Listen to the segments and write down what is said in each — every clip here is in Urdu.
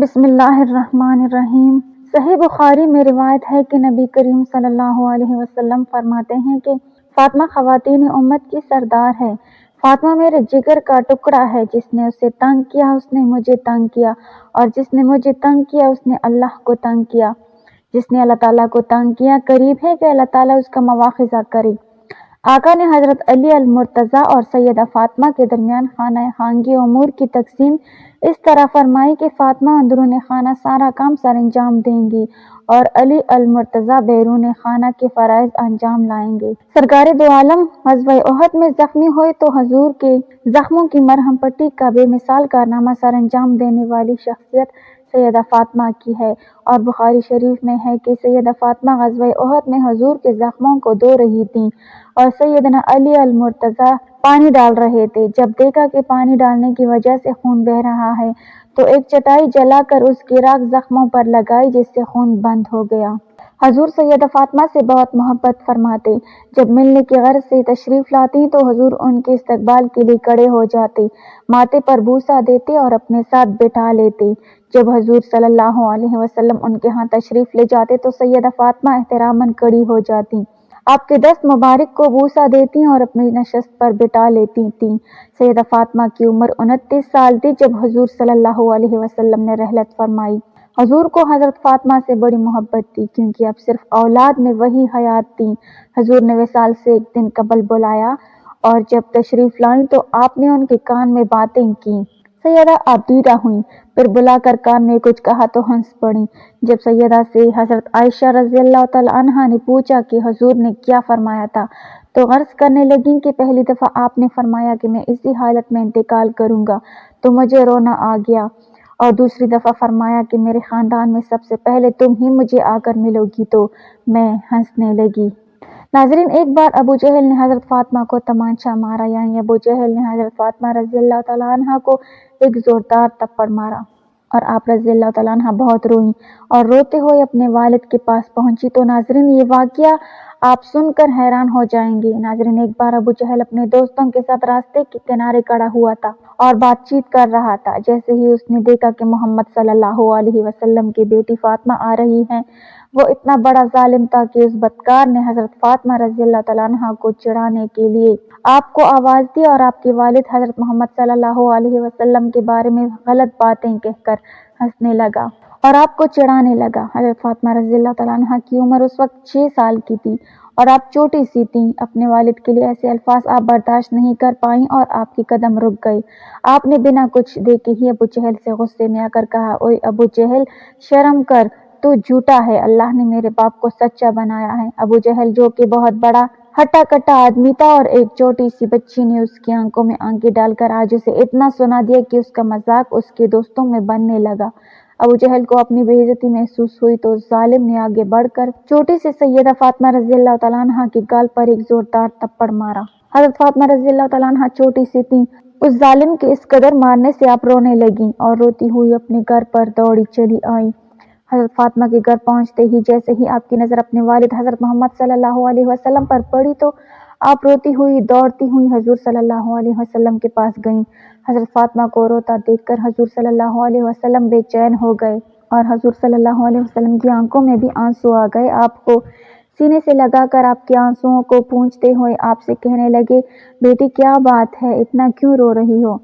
بسم اللہ الرحمن الرحیم۔ صحیح بخاری میں روایت ہے کہ نبی کریم صلی اللہ علیہ وسلم فرماتے ہیں کہ فاطمہ خواتین امت کی سردار ہے۔ فاطمہ میرے جگر کا ٹکڑا ہے، جس نے اسے تنگ کیا اس نے مجھے تنگ کیا، اور جس نے مجھے تنگ کیا اس نے اللہ کو تنگ کیا۔ جس نے اللہ تعالیٰ کو تنگ کیا قریب ہے کہ اللہ تعالیٰ اس کا مواخذہ کرے۔ آقا نے حضرت علی المرتضیٰ اور سیدہ فاطمہ کے درمیان خانہ خانگی امور کی تقسیم اس طرح فرمائی کہ فاطمہ اندرون خانہ سارا کام سر انجام دیں گی اور علی المرتضیٰ بیرون خانہ کے فرائض انجام لائیں گے۔ سرکار دو عالم غزوہ احد میں زخمی ہوئے تو حضور کے زخموں کی مرہم پٹی کا بے مثال کارنامہ سر انجام دینے والی شخصیت سیدہ فاطمہ کی ہے، اور بخاری شریف میں ہے کہ سیدہ فاطمہ غزوہ احد میں حضور کے زخموں کو دھو رہی تھیں اور سیدنا علی المرتضیٰ پانی ڈال رہے تھے۔ جب دیکھا کہ پانی ڈالنے کی وجہ سے خون بہہ رہا ہے تو ایک چٹائی جلا کر اس کی راکھ زخموں پر لگائی، جس سے خون بند ہو گیا۔ حضور سیدہ فاطمہ سے بہت محبت فرماتے۔ جب ملنے کی غرض سے تشریف لاتی تو حضور ان کے استقبال کے لیے کھڑے ہو جاتے، ماتھے پر بوسہ دیتے اور اپنے ساتھ بٹھا لیتے۔ جب حضور صلی اللہ علیہ وسلم ان کے ہاں تشریف لے جاتے تو سیدہ فاطمہ احتراماً کھڑی ہو جاتی، آپ کے دست مبارک کو بوسہ دیتی اور اپنی نشست پر بٹھا لیتی تھیں۔ سیدہ فاطمہ کی عمر 29 سال تھی جب حضور صلی اللہ علیہ وسلم نے رحلت فرمائی۔ حضور کو حضرت فاطمہ سے بڑی محبت تھی، کیونکہ اب صرف اولاد میں وہی حیات تھی۔ حضور نے وصال سے ایک دن قبل بلایا اور جب تشریف لائیں تو آپ نے ان کے کان میں باتیں کیں۔ سیدہ آپ دیدہ ہوئیں، پھر بلا کر کان میں کچھ کہا تو ہنس پڑیں۔ جب سیدہ سے حضرت عائشہ رضی اللہ تعالیٰ عنہا نے پوچھا کہ حضور نے کیا فرمایا تھا تو عرض کرنے لگیں کہ پہلی دفعہ آپ نے فرمایا کہ میں اسی حالت میں انتقال کروں گا تو مجھے رونا آ گیا، اور دوسری دفعہ فرمایا کہ میرے خاندان میں سب سے پہلے تم ہی مجھے آ کر ملو گی تو میں ہنسنے لگی۔ ناظرین، ایک بار ابو جہل نے حضرت فاطمہ کو تمانچہ مارا، یعنی ابو جہل نے حضرت فاطمہ رضی اللہ تعالیٰ عنہا کو ایک زوردار تھپڑ مارا، اور آپ رضی اللہ تعالیٰ عنہا بہت روئیں اور روتے ہوئے اپنے والد کے پاس پہنچی۔ تو ناظرین، یہ واقعہ آپ سن کر حیران ہو جائیں گے۔ ناظرین، ایک بار ابو جہل اپنے دوستوں کے ساتھ راستے کے کنارے کھڑا ہوا تھا اور بات چیت کر رہا تھا۔ جیسے ہی اس نے دیکھا کہ محمد صلی اللہ علیہ وسلم کی بیٹی فاطمہ آ رہی ہیں، وہ اتنا بڑا ظالم تھا کہ اس بدکار نے حضرت فاطمہ رضی اللہ تعالیٰ عنہا کو چڑھانے کے لیے آپ کو آواز دی اور آپ کے والد حضرت محمد صلی اللہ علیہ وسلم کے بارے میں غلط باتیں کہہ کر ہنسنے لگا اور آپ کو چڑھانے لگا۔ حضرت فاطمہ رضی اللہ تعالیٰ عنہا کی عمر اس وقت 6 سال کی تھی اور آپ چھوٹی سی تھیں۔ اپنے والد کے لیے ایسے الفاظ آپ برداشت نہیں کر پائیں اور آپ کے قدم رک گئے۔ آپ نے بنا کچھ دیکھے ہی ابو جہل سے غصے میں آ کر کہا، اوئے ابو جہل، شرم کر، تو جھوٹا ہے، اللہ نے میرے باپ کو سچا بنایا ہے۔ ابو جہل جو کہ بہت بڑا ہٹا کٹا آدمی تھا، اور ایک چھوٹی سی بچی نے اس کی آنکھوں میں آنکھیں ڈال کر آج اسے اتنا سنا دیا کہ اس کا مذاق اس کے دوستوں میں بننے لگا۔ ابو جہل کو اپنی بے عزتی محسوس ہوئی تو اس ظالم نے آگے بڑھ کر چھوٹی سی سیدہ فاطمہ رضی اللہ تعالیٰ عنہا کے گال پر ایک زوردار تھپڑ مارا۔ حضرت فاطمہ رضی اللہ تعالیٰ عنہا چھوٹی سی تھیں، اس ظالم کے اس قدر مارنے سے آپ رونے لگیں اور روتی ہوئی اپنے گھر پر دوڑی چلی آئیں۔ حضرت فاطمہ کے گھر پہنچتے ہی جیسے ہی آپ کی نظر اپنے والد حضرت محمد صلی اللہ علیہ وسلم پر پڑی تو آپ روتی ہوئی دوڑتی ہوئی حضور صلی اللہ علیہ وسلم کے پاس گئیں۔ حضرت فاطمہ کو روتا دیکھ کر حضور صلی اللہ علیہ وسلم بے چین ہو گئے اور حضور صلی اللہ علیہ وسلم کی آنکھوں میں بھی آنسو آ گئے۔ آپ کو سینے سے لگا کر آپ کے آنسوؤں کو پونچھتے ہوئے آپ سے کہنے لگے، بیٹی کیا بات ہے، اتنا کیوں رو رہی ہو؟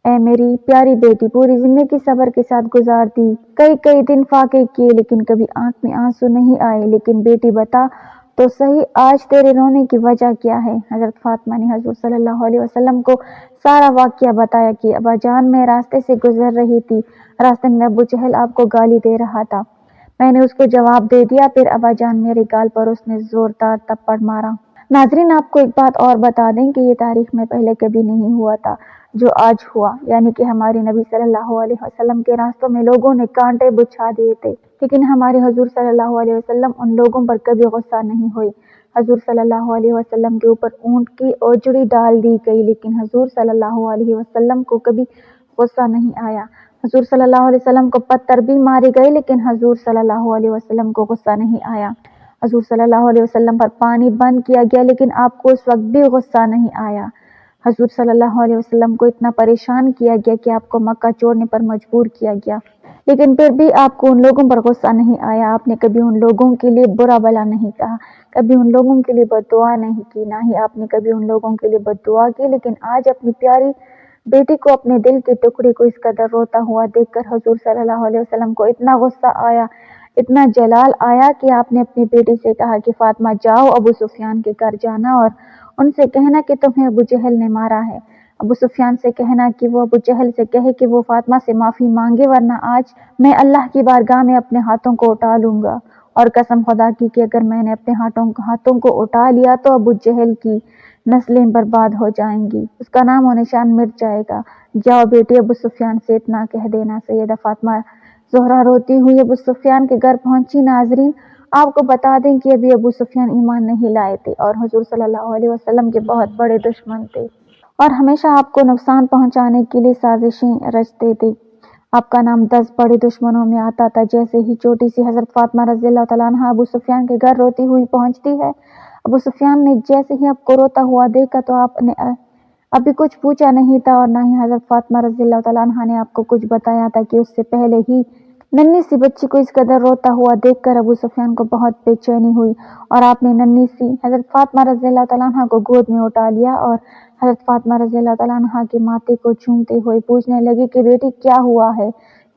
اے میری پیاری بیٹی، پوری زندگی صبر کے ساتھ گزار دی، کئی دن فاقے کیے لیکن کبھی آنکھ میں آنسو نہیں آئے، لیکن بیٹی بتا تو صحیح آج تیرے رونے کی وجہ کیا ہے؟ حضرت فاطمہ نے حضور صلی اللہ علیہ وسلم کو سارا واقعہ بتایا کہ ابا جان، میں راستے سے گزر رہی تھی، راستے میں ابو جہل آپ کو گالی دے رہا تھا، میں نے اس کو جواب دے دیا، پھر ابا جان میرے گال پر اس نے زوردار تھپڑ مارا۔ ناظرین، آپ کو ایک بات اور بتا دیں کہ یہ تاریخ میں پہلے کبھی نہیں ہوا تھا جو آج ہوا، یعنی کہ ہمارے نبی صلی اللہ علیہ وسلم کے راستوں میں لوگوں نے کانٹے بچھا دیے تھے، لیکن ہمارے حضور صلی اللہ علیہ وسلم ان لوگوں پر کبھی غصہ نہیں ہوئے۔ حضور صلی اللہ علیہ وسلم کے اوپر اونٹ کی اوجڑی ڈال دی گئی لیکن حضور صلی اللہ علیہ وسلم کو کبھی غصہ نہیں آیا۔ حضور صلی اللہ علیہ وسلم کو پتھر بھی مارے گئے لیکن حضور صلی اللہ علیہ وسلم کو غصہ نہیں آیا۔ حضور صلی اللہ علیہ وسلم پر پانی بند کیا گیا لیکن آپ کو اس وقت بھی غصہ نہیں آیا۔ حضور صلی اللہ علیہ وسلم کو اتنا پریشان کیا گیا کہ آپ کو مکہ چھوڑنے پر مجبور کیا گیا، لیکن پھر بھی آپ کو ان لوگوں پر غصہ نہیں آیا، آپ نے کبھی ان لوگوں کے لیے برا بھلا نہیں کہا، کبھی ان لوگوں کے لیے بد دعا نہیں کی، نہ ہی آپ نے کبھی ان لوگوں کے لیے بد دعا کی۔ لیکن آج اپنی پیاری بیٹی کو، اپنے دل کے ٹکڑے کو اس قدر روتا ہوا دیکھ کر حضور صلی اللہ علیہ وسلم کو اتنا غصہ آیا، اتنا جلال آیا کہ آپ نے اپنی بیٹی سے کہا کہ فاطمہ جاؤ ابو سفیان کے گھر جانا اور ان سے کہنا کہ تمہیں ابو جہل نے مارا ہے۔ ابو سفیان سے کہنا کہ وہ ابو جہل سے کہے کہ وہ فاطمہ سے معافی مانگے، ورنہ آج میں اللہ کی بارگاہ میں اپنے ہاتھوں کو اٹھا لوں گا، اور قسم خدا کی کہ اگر میں نے اپنے ہاتھوں کو اٹھا لیا تو ابو جہل کی نسلیں برباد ہو جائیں گی، اس کا نام و نشان مٹ جائے گا۔ جاؤ بیٹی ابو سفیان سے اتنا کہہ دینا۔ سیدہ فاطمہ زہرا روتی ہوئی ابو سفیان کے گھر پہنچی۔ ناظرین، آپ کو بتا دیں کہ ابھی ابو سفیان ایمان نہیں لائے تھے اور حضور صلی اللہ علیہ وسلم کے بہت بڑے دشمن تھے، اور ہمیشہ آپ کو نقصان پہنچانے کے لیے سازشیں رچتے تھے۔ آپ کا نام 10 بڑے دشمنوں میں آتا تھا۔ جیسے ہی چھوٹی سی حضرت فاطمہ رضی اللہ تعالیٰ عنہا ابو سفیان کے گھر روتی ہوئی پہنچتی ہے، ابو سفیان نے جیسے ہی آپ کو روتا ہوا دیکھا تو آپ نے ابھی کچھ پوچھا نہیں تھا، اور نہ ہی حضرت فاطمہ رضی اللہ تعالیٰ عنہا نے آپ کو کچھ بتایا تھا کہ اس سے پہلے ہی ننھی سی بچی کو اس قدر روتا ہوا دیکھ کر ابو سفیان کو بہت بے چینی ہوئی، اور آپ نے ننھی سی حضرت فاطمہ رضی اللہ تعالیٰ عنہا کو گود میں اٹھا لیا اور حضرت فاطمہ رضی اللہ تعالیٰ عنہا کے ماتھے کو چومتے ہوئے پوچھنے لگی کہ بیٹی کیا ہوا ہے،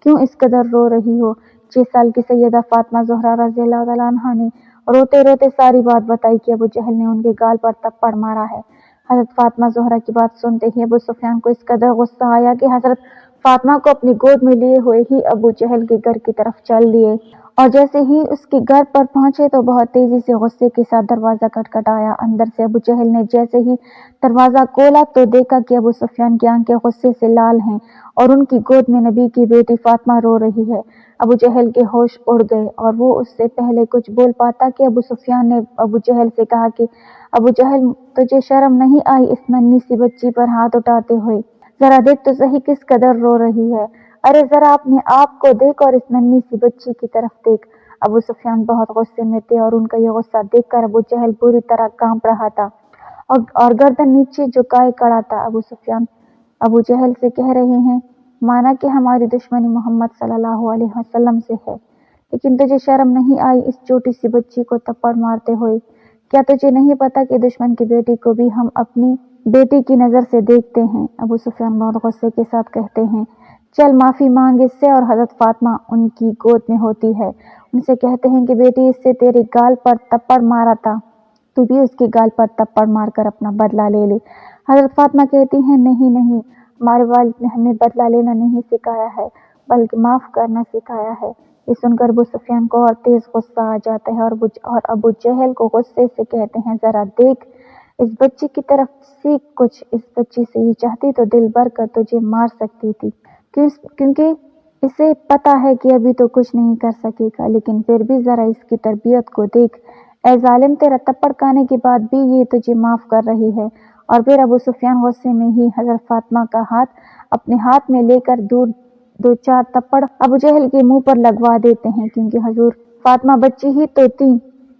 کیوں اس قدر رو رہی ہو؟ 6 سال کی سیدہ فاطمہ زہرا رضی اللہ تعالیٰ عنہا نے روتے روتے ساری بات بتائی کہ ابو جہل نے ان کے گال پر تھپڑ مارا ہے۔ حضرت فاطمہ زہرا کی بات سنتے ہی ابو سفیان کو اس قدر غصہ آیا کہ حضرت فاطمہ کو اپنی گود میں لیے ہوئے ہی ابو جہل کے گھر کی طرف چل دیے، اور جیسے ہی اس کے گھر پر پہنچے تو بہت تیزی سے غصے کے ساتھ دروازہ کھٹکھٹایا۔ اندر سے ابو جہل نے جیسے ہی دروازہ کھولا تو دیکھا کہ ابو سفیان کی آنکھیں غصے سے لال ہیں اور ان کی گود میں نبی کی بیٹی فاطمہ رو رہی ہے۔ ابو جہل کے ہوش اڑ گئے، اور وہ اس سے پہلے کچھ بول پاتا کہ ابو سفیان نے ابو جہل سے کہا کہ ابو جہل تجھے شرم نہیں آئی اس ننھی سی بچی پر ہاتھ اٹھاتے ہوئے؟ ذرا دیکھ تو صحیح کس قدر رو رہی ہے، ارے ذرا اپنے آپ کو دیکھ اور اس ننھی سی بچی کی طرف دیکھ۔ ابو سفیان بہت غصے میں تھے، اور ان کا یہ غصہ دیکھ کر ابو جہل پوری طرح کانپ رہا تھا اور گردن نیچے جھکائے کھڑا تھا۔ ابو سفیان ابو جہل سے کہہ رہے ہیں، مانا کہ ہماری دشمنی محمد صلی اللہ علیہ وسلم سے ہے، لیکن تجھے شرم نہیں آئی اس چھوٹی سی بچی کو تھپڑ مارتے ہوئے؟ کیا تجھے نہیں پتا کہ دشمن کی بیٹی کو بھی ہم اپنی بیٹی کی نظر سے دیکھتے ہیں؟ ابو سفیان بہت غصے کے ساتھ کہتے ہیں، چل معافی مانگ اس سے۔ اور حضرت فاطمہ ان کی گود میں ہوتی ہے، ان سے کہتے ہیں کہ بیٹی اس سے تیرے گال پر تھپڑ مارا تھا، تو بھی اس کے گال پر تھپڑ مار کر اپنا بدلہ لے لے۔ حضرت فاطمہ کہتی ہیں، نہیں نہیں، ہمارے والد نے ہمیں بدلہ لینا نہیں سکھایا ہے بلکہ معاف کرنا سکھایا ہے۔ یہ سن کر ابو سفیان کو اور تیز غصہ آ جاتا ہے، اور ابو جہل کو غصے سے کہتے ہیں، ذرا دیکھ اس بچی کی طرف، سیکھ کچھ، اس بچی سے ہی چاہتی تو دل بھر کر تجھے مار سکتی تھی، کیونکہ اسے پتا ہے کہ ابھی تو کچھ نہیں کر سکے گا، لیکن پھر بھی ذرا اس کی تربیت کو دیکھ، اے ظالم، تیرا تھپڑ کھانے کے بعد بھی یہ تجھے معاف کر رہی ہے۔ اور پھر ابو سفیان غصے میں ہی حضرت فاطمہ کا ہاتھ اپنے ہاتھ میں لے کر دو چار تھپڑ ابو جہل کے منہ پر لگوا دیتے ہیں، کیونکہ حضور فاطمہ بچی ہی تو تھی۔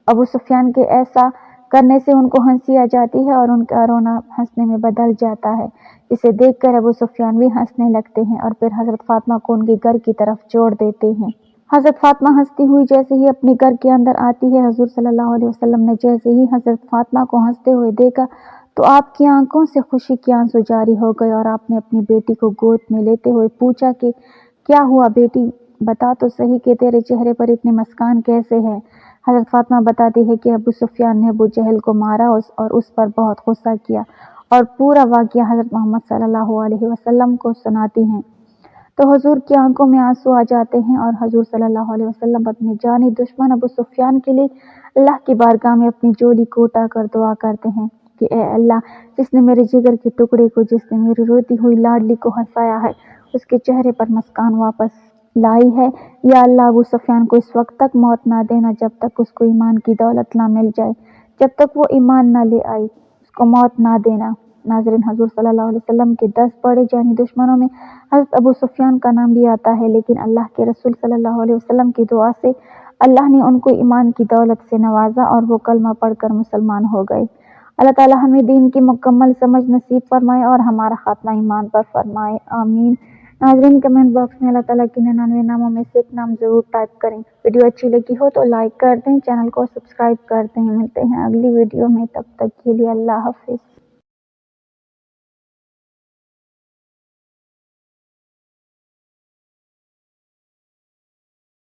ابو سفیان کے ایسا کرنے سے ان کو ہنسی آ جاتی ہے اور ان کا رونا ہنسنے میں بدل جاتا ہے۔ اسے دیکھ کر ابو سفیان بھی ہنسنے لگتے ہیں، اور پھر حضرت فاطمہ کو ان کے گھر کی طرف چھوڑ دیتے ہیں۔ حضرت فاطمہ ہنستی ہوئی جیسے ہی اپنے گھر کے اندر آتی ہے، حضور صلی اللہ علیہ وسلم نے جیسے ہی حضرت فاطمہ کو ہنستے ہوئے دیکھا تو آپ کی آنکھوں سے خوشی کے آنسو جاری ہو گئے، اور آپ نے اپنی بیٹی کو گود میں لیتے ہوئے پوچھا کہ کیا ہوا بیٹی، بتا تو صحیح کہ تیرے چہرے پر اتنی مسکان کیسے ہے؟ حضرت فاطمہ بتاتی ہے کہ ابو سفیان نے ابو جہل کو مارا اور اس پر بہت غصہ کیا، اور پورا واقعہ حضرت محمد صلی اللہ علیہ وسلم کو سناتی ہیں تو حضور کی آنکھوں میں آنسو آ جاتے ہیں، اور حضور صلی اللہ علیہ وسلم اپنے جانی دشمن ابو سفیان کے لیے اللہ کی بارگاہ میں اپنی جولی کو اٹھا کر دعا کرتے ہیں کہ اے اللہ، جس نے میرے جگر کے ٹکڑے کو، جس نے میری روتی ہوئی لاڈلی کو ہنسایا ہے، اس کے چہرے پر مسکان واپس لائی ہے، یا اللہ ابو سفیان کو اس وقت تک موت نہ دینا جب تک اس کو ایمان کی دولت نہ مل جائے، جب تک وہ ایمان نہ لے آئی، اس کو موت نہ دینا۔ ناظرین، حضور صلی اللہ علیہ وسلم کے 10 بڑے جانی دشمنوں میں حضرت ابو سفیان کا نام بھی آتا ہے، لیکن اللہ کے رسول صلی اللہ علیہ وسلم کی دعا سے اللہ نے ان کو ایمان کی دولت سے نوازا، اور وہ کلمہ پڑھ کر مسلمان ہو گئے۔ اللہ تعالی ہمیں دین کی مکمل سمجھ نصیب فرمائے اور ہمارا خاتمہ ایمان پر فرمائے، آمین۔ ناظرین کمنٹ باکس میں اللہ تعالیٰ کے 99 ناموں میں سے ایک نام ضرور ٹائپ کریں۔ ویڈیو اچھی لگی ہو تو لائک کر دیں، چینل کو سبسکرائب کر دیں۔ ملتے ہیں اگلی ویڈیو میں، تب تک کے لیے اللہ حافظ۔